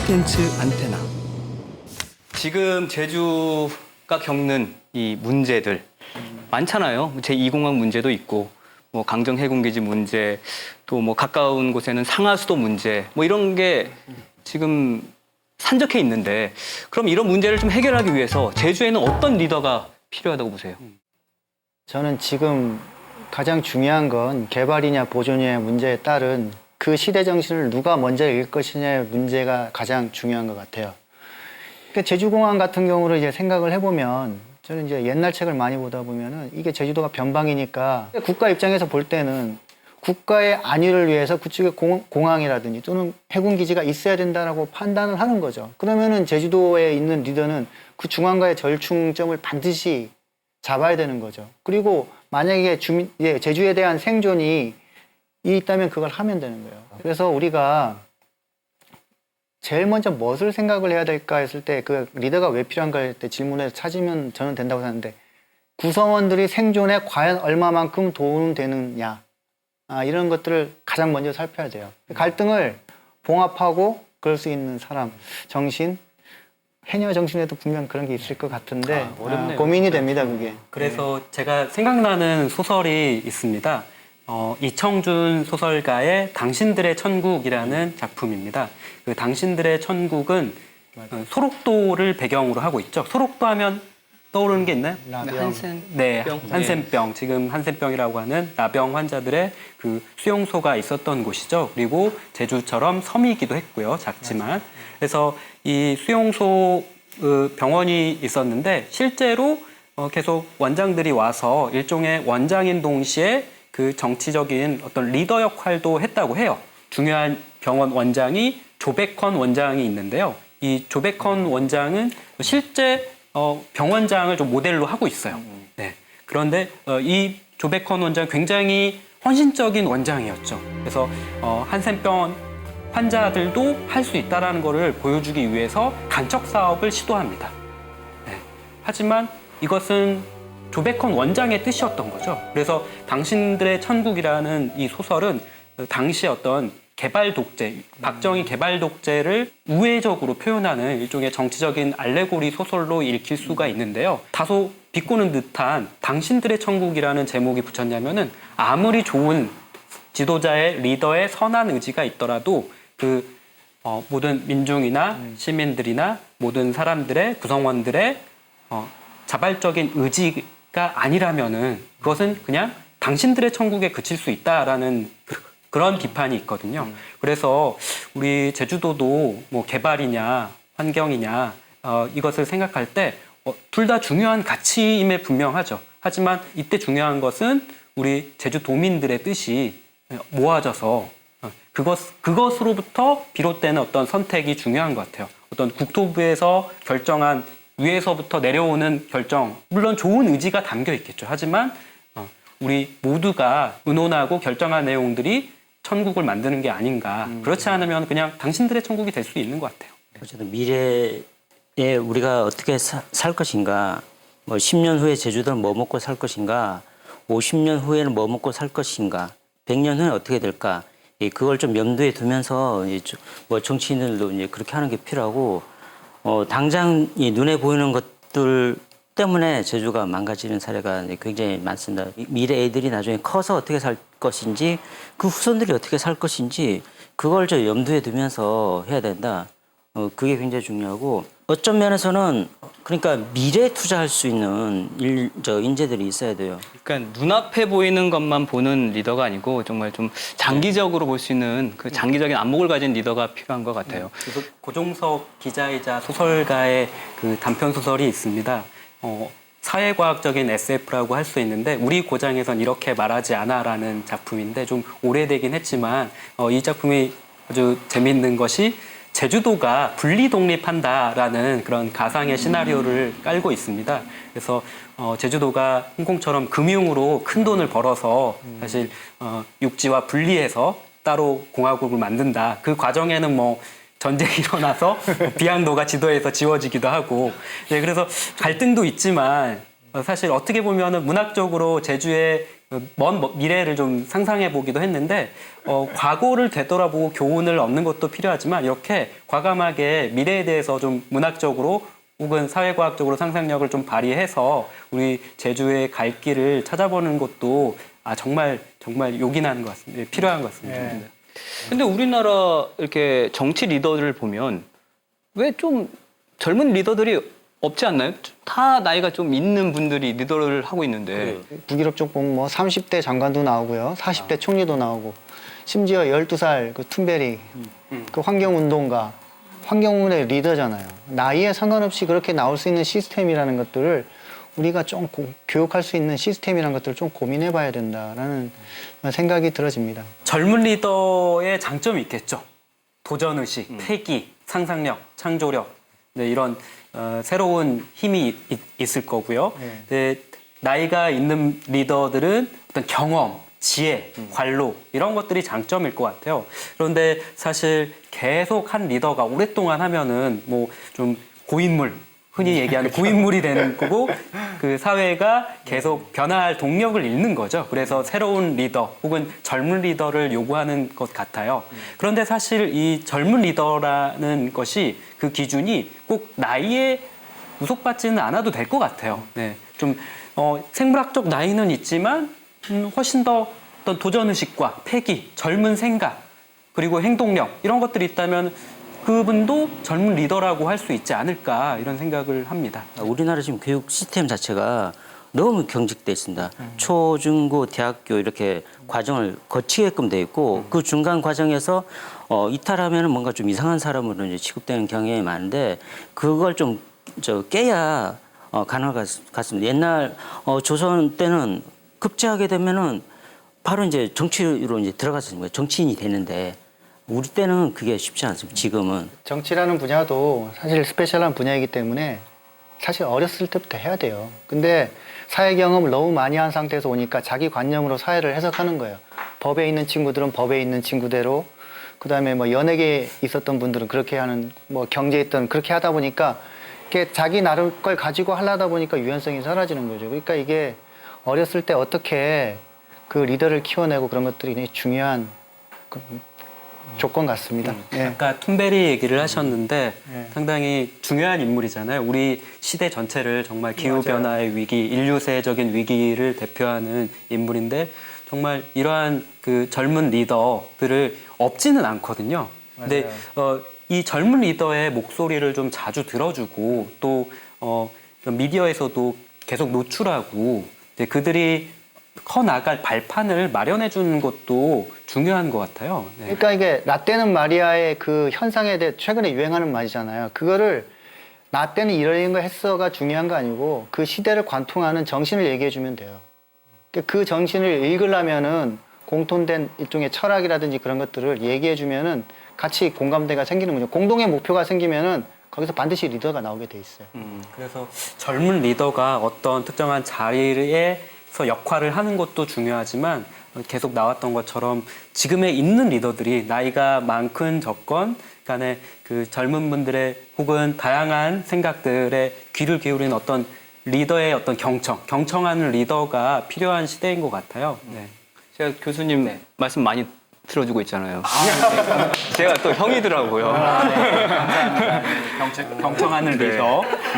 콘텐츠 안테나. 지금 제주가 겪는 이 문제들 많잖아요. 제2공항 문제도 있고, 뭐 강정 해군기지 문제, 또 뭐 가까운 곳에는 상하수도 문제, 뭐 이런 게 지금 산적해 있는데, 그럼 이런 문제를 좀 해결하기 위해서 제주에는 어떤 리더가 필요하다고 보세요? 저는 지금 가장 중요한 건 개발이냐 보존이냐 문제에 따른 그 시대 정신을 누가 먼저 읽을 것이냐의 문제가 가장 중요한 것 같아요. 그러니까 제주공항 같은 경우를 이제 생각을 해보면 저는 이제 옛날 책을 많이 보다 보면은 이게 제주도가 변방이니까 국가 입장에서 볼 때는 국가의 안위를 위해서 그쪽에 공항이라든지 또는 해군기지가 있어야 된다라고 판단을 하는 거죠. 그러면은 제주도에 있는 리더는 그 중앙과의 절충점을 반드시 잡아야 되는 거죠. 그리고 만약에 제주에 대한 생존이 있다면 그걸 하면 되는 거예요. 그래서 우리가 제일 먼저 무엇을 생각을 해야 될까 했을 때 그 리더가 왜 필요한가 할 때 질문을 찾으면 저는 된다고 생각하는데 구성원들이 생존에 과연 얼마만큼 도움되느냐 이런 것들을 가장 먼저 살펴야 돼요. 갈등을 봉합하고 그럴 수 있는 사람, 정신, 해녀 정신에도 분명 그런 게 있을 것 같은데 어렵네요. 고민이 됩니다, 그게. 그래서 제가 생각나는 소설이 있습니다. 이청준 소설가의 당신들의 천국이라는 작품입니다. 그 당신들의 천국은 소록도를 배경으로 하고 있죠. 소록도 하면 떠오르는 게 있나요? 네, 한센병. 지금 한센병이라고 하는 나병 환자들의 그 수용소가 있었던 곳이죠. 그리고 제주처럼 섬이기도 했고요. 작지만. 그래서 이 수용소 병원이 있었는데 실제로 계속 원장들이 와서 일종의 원장인 동시에 그 정치적인 어떤 리더 역할도 했다고 해요. 중요한 병원 원장이 조백헌 원장이 있는데요. 이 조백헌 원장은 실제 병원장을 좀 모델로 하고 있어요. 네. 그런데 이 조백헌 원장 굉장히 헌신적인 원장이었죠. 그래서 한센병 환자들도 할 수 있다는 것을 보여주기 위해서 간척 사업을 시도합니다. 네. 하지만 이것은 조백헌 원장의 뜻이었던 거죠. 그래서 당신들의 천국이라는 이 소설은 당시 어떤 개발 독재, 박정희 개발 독재를 우회적으로 표현하는 일종의 정치적인 알레고리 소설로 읽힐 수가 있는데요. 다소 비꼬는 듯한 당신들의 천국이라는 제목이 붙였냐면은 아무리 좋은 지도자의 리더의 선한 의지가 있더라도 그 모든 민중이나 시민들이나 모든 사람들의 구성원들의 자발적인 의지가 아니라면은 그것은 그냥 당신들의 천국에 그칠 수 있다라는 그런 비판이 있거든요. 그래서 우리 제주도도 뭐 개발이냐 환경이냐 이것을 생각할 때 둘 다 중요한 가치임에 분명하죠. 하지만 이때 중요한 것은 우리 제주도민들의 뜻이 모아져서 그것으로부터 비롯되는 어떤 선택이 중요한 것 같아요. 어떤 국토부에서 결정한 위에서부터 내려오는 결정, 물론 좋은 의지가 담겨 있겠죠. 하지만 우리 모두가 의논하고 결정한 내용들이 천국을 만드는 게 아닌가. 그렇지 않으면 그냥 당신들의 천국이 될 수 있는 것 같아요. 어쨌든 미래에 우리가 어떻게 살 것인가, 뭐 10년 후에 제주도는 뭐 먹고 살 것인가, 50년 후에는 뭐 먹고 살 것인가, 100년 후에는 어떻게 될까, 그걸 좀 염두에 두면서 뭐 정치인들도 이제 그렇게 하는 게 필요하고, 당장 눈에 보이는 것들 때문에 제주가 망가지는 사례가 굉장히 많습니다. 미래 애들이 나중에 커서 어떻게 살 것인지, 그 후손들이 어떻게 살 것인지, 그걸 염두에 두면서 해야 된다. 그게 굉장히 중요하고, 어떤 면에서는 그러니까 미래에 투자할 수 있는 인재들이 있어야 돼요. 그러니까 눈앞에 보이는 것만 보는 리더가 아니고 정말 좀 장기적으로 볼 수 있는 그 장기적인 안목을 가진 리더가 필요한 것 같아요. 그래서 고종석 기자이자 소설가의 그 단편 소설이 있습니다. 사회과학적인 SF라고 할 수 있는데 우리 고장에선 이렇게 말하지 않아라는 작품인데 좀 오래되긴 했지만 이 작품이 아주 재미있는 것이 제주도가 분리 독립한다라는 그런 가상의 시나리오를 깔고 있습니다. 그래서 제주도가 홍콩처럼 금융으로 큰 돈을 벌어서 사실 육지와 분리해서 따로 공화국을 만든다. 그 과정에는 뭐 전쟁이 일어나서 비양도가 지도에서 지워지기도 하고, 네, 그래서 갈등도 있지만 사실 어떻게 보면은 문학적으로 제주의 먼 미래를 좀 상상해 보기도 했는데 과거를 되돌아보고 교훈을 얻는 것도 필요하지만 이렇게 과감하게 미래에 대해서 좀 문학적으로 혹은 사회과학적으로 상상력을 좀 발휘해서 우리 제주의 갈 길을 찾아보는 것도 정말 요긴한 것 같습니다. 필요한 것 같습니다. 네. 네. 근데 우리나라 이렇게 정치 리더들을 보면 왜 좀 젊은 리더들이 없지 않나요? 다 나이가 좀 있는 분들이 리더를 하고 있는데. 북유럽 쪽 보면 뭐 30대 장관도 나오고요. 40대 총리도 나오고 심지어 12살 그 툰베리 그 환경운동가 환경운동의 리더잖아요. 나이에 상관없이 그렇게 나올 수 있는 시스템이라는 것들을 우리가 좀 교육할 수 있는 시스템이라는 것들을 좀 고민해 봐야 된다라는 생각이 들어집니다. 젊은 리더의 장점이 있겠죠. 도전의식, 패기, 상상력, 창조력 네, 이런 새로운 힘이 있을 거고요. 네, 나이가 있는 리더들은 어떤 경험, 지혜, 관로 이런 것들이 장점일 것 같아요. 그런데 사실 계속 한 리더가 오랫동안 하면은 뭐 좀 고인물, 흔히 얘기하는 고인물이 되는 거고 그 사회가 계속 변화할 동력을 잃는 거죠. 그래서 새로운 리더 혹은 젊은 리더를 요구하는 것 같아요. 그런데 사실 이 젊은 리더라는 것이 그 기준이 꼭 나이에 구속받지는 않아도 될 것 같아요. 네, 좀 생물학적 나이는 있지만 훨씬 더 어떤 도전의식과 패기, 젊은 생각, 그리고 행동력 이런 것들이 있다면 그분도 젊은 리더라고 할 수 있지 않을까 이런 생각을 합니다. 우리나라 지금 교육 시스템 자체가 너무 경직돼 있습니다. 초, 중, 고, 대학교 이렇게 과정을 거치게끔 돼 있고 그 중간 과정에서 이탈하면 뭔가 좀 이상한 사람으로 이제 취급되는 경향이 많은데 그걸 좀 깨야 가능할 것 같습니다. 옛날 조선 때는 급제하게 되면은 바로 이제 정치로 이제 들어가서 정치인이 되는데 우리 때는 그게 쉽지 않습니다. 지금은. 정치라는 분야도 사실 스페셜한 분야이기 때문에 사실 어렸을 때부터 해야 돼요. 근데 사회 경험을 너무 많이 한 상태에서 오니까 자기 관념으로 사회를 해석하는 거예요. 법에 있는 친구들은 법에 있는 친구대로, 그다음에 뭐 연예계에 있었던 분들은 그렇게 하는, 뭐 경제에 있던 그렇게 하다 보니까 이게 자기 나름 걸 가지고 하려다 보니까 유연성이 사라지는 거죠. 그러니까 이게 어렸을 때 어떻게 그 리더를 키워내고 그런 것들이 굉장히 중요한 조건 같습니다. 예. 아까 툰베리 얘기를 하셨는데 네. 상당히 중요한 인물이잖아요. 우리 시대 전체를 정말 기후변화의 위기, 인류세적인 위기를 대표하는 인물인데 정말 이러한 그 젊은 리더들을 없지는 않거든요. 근데 이 젊은 리더의 목소리를 좀 자주 들어주고 또 미디어에서도 계속 노출하고 이제 그들이 커 나갈 발판을 마련해 주는 것도 중요한 것 같아요. 네. 그러니까 이게 라떼는 마리아의 그 현상에 대해 최근에 유행하는 말이잖아요. 그거를 나 때는 이런 거 했어가 중요한 거 아니고 그 시대를 관통하는 정신을 얘기해 주면 돼요. 그 정신을 읽으려면은 공통된 일종의 철학이라든지 그런 것들을 얘기해 주면은 같이 공감대가 생기는 거죠. 공동의 목표가 생기면은 거기서 반드시 리더가 나오게 돼 있어요. 그래서 젊은 리더가 어떤 특정한 자리에서 역할을 하는 것도 중요하지만 계속 나왔던 것처럼 지금에 있는 리더들이 나이가 많건 적건 간에 그 젊은 분들의 혹은 다양한 생각들에 귀를 기울이는 어떤 리더의 어떤 경청하는 리더가 필요한 시대인 것 같아요. 네. 제가 교수님 말씀 많이 들어주고 있잖아요. 제가 또 형이더라고요. 감사합니다. 경청하는 리더.